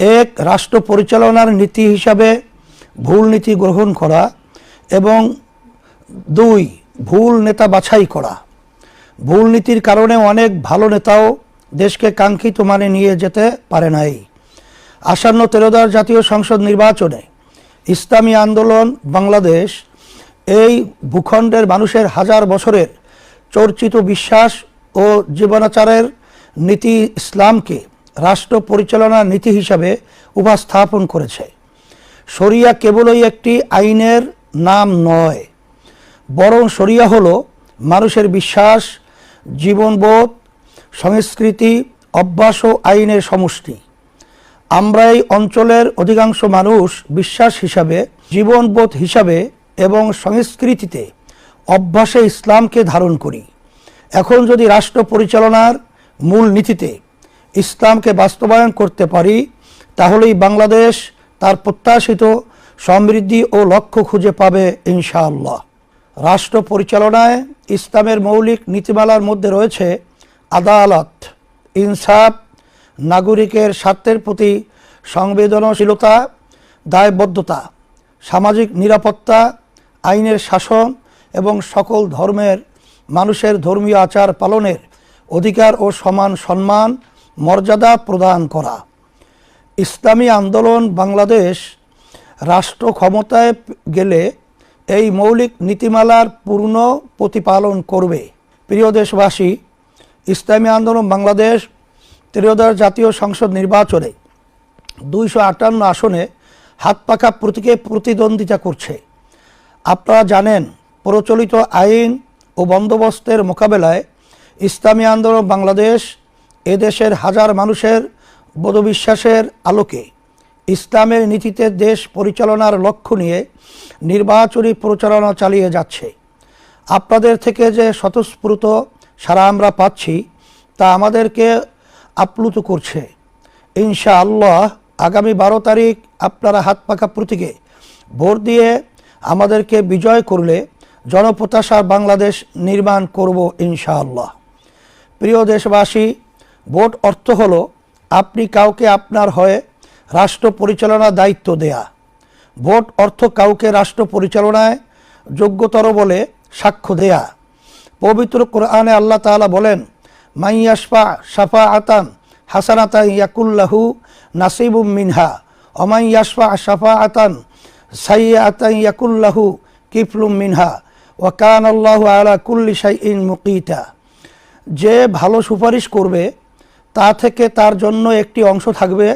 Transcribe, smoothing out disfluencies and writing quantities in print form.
এক, রাষ্ট্র পরিচালনার নীতি হিসাবে ভুল নীতি গ্রহণ করা, এবং 2, ভুল নেতা বাছাই করা। ভুল নীতির কারণে অনেক ভালো নেতাও দেশকে কাঙ্ক্ষিত মানে নিয়ে যেতে পারে নাই। আসন্ন 13বার জাতীয় সংসদ নির্বাচনে ইসলামী আন্দোলন বাংলাদেশ এই ভূখণ্ডের মানুষের হাজার বছরের চর্চিত বিশ্বাস ও জীবনাচারের নীতি ইসলামকে রাষ্ট্র পরিচালনার নীতি হিসাবে উপস্থাপন করেছে। শরিয়া কেবলই একটি আইনের নাম নয়, বরং শরিয়া হলো মানুষের বিশ্বাস, জীবনবোধ, সংস্কৃতি, অভ্যাস ও আইনের সমষ্টি। আমরা এই অঞ্চলের অধিকাংশ মানুষ বিশ্বাস হিসাবে, জীবনবোধ হিসাবে এবং সংস্কৃতিতে, অভ্যাসে ইসলামকে ধারণ করি। এখন যদি রাষ্ট্র পরিচালনার মূল নীতিতে ইসলামকে বাস্তবায়ন করতে পারি, তাহলেই বাংলাদেশ তার প্রত্যাশিত সমৃদ্ধি ও লক্ষ্য খুঁজে পাবে ইনশাআল্লাহ। রাষ্ট্র পরিচালনায় ইসলামের মৌলিক নীতিমালার মধ্যে রয়েছে আদালত, ইনসাফ, নাগরিকের স্বার্থের প্রতি সংবেদনশীলতা, দায়বদ্ধতা, সামাজিক নিরাপত্তা, আইনের শাসন এবং সকল ধর্মের মানুষের ধর্মীয় আচার পালনের অধিকার ও সমান সম্মান মর্যাদা প্রদান করা। ইসলামী আন্দোলন বাংলাদেশ রাষ্ট্র ক্ষমতায় গেলে এই মৌলিক নীতিমালার পূর্ণ প্রতিপালন করবে। প্রিয় দেশবাসী, ইসলামী আন্দোলন বাংলাদেশ 13বার জাতীয় সংসদ নির্বাচনে 258 আসনে হাতপাখা প্রতীকে প্রতিদ্বন্দ্বিতা করছে। আপনারা জানেন, প্রচলিত আইন ও বন্দোবস্তের মোকাবেলায় ইসলামী আন্দোলন বাংলাদেশ এদেশের হাজার মানুষের বোধবিশ্বাসের আলোকে ইসলামের নীতিতে দেশ পরিচালনার লক্ষ্য নিয়ে নির্বাচনী প্রচারণা চালিয়ে যাচ্ছে। আপনাদের থেকে যে স্বতঃস্ফূর্ত সাড়া আমরা পাচ্ছি তা আমাদেরকে আপ্লুত করছে। ইনশাআল্লাহ আগামী 12 তারিখ আপনারা হাতপাখা প্রতীকে ভোট দিয়ে আমাদেরকে বিজয় করলে জনপ্রত্যাশার বাংলাদেশ নির্মাণ করব ইনশাআল্লাহ। প্রিয় দেশবাসী, ভোট অর্থ হলো আপনি কাউকে আপনার হয়ে রাষ্ট্র পরিচালনার দায়িত্ব দেয়া। ভোট অর্থ কাউকে রাষ্ট্র পরিচালনায় যোগ্যতর বলে সাক্ষ্য দেয়া। পবিত্র কোরআনে আল্লাহ তাআলা বলেন, মাইয়াশফা শাফাআতান হাসানাতান ইয়াকুল্লাহু নাসিবুম মিনহা ওয়া মাইয়াশফা শাফাআতান সাইয়্যাতান ইয়াকুল্লাহু কিফলুম মিনহা ওয়া কানাল্লাহু আলা কুল্লি শাইইন মুকিতা। যে ভালো সুপারিশ করবে তা থেকে তার জন্য একটি অংশ থাকবে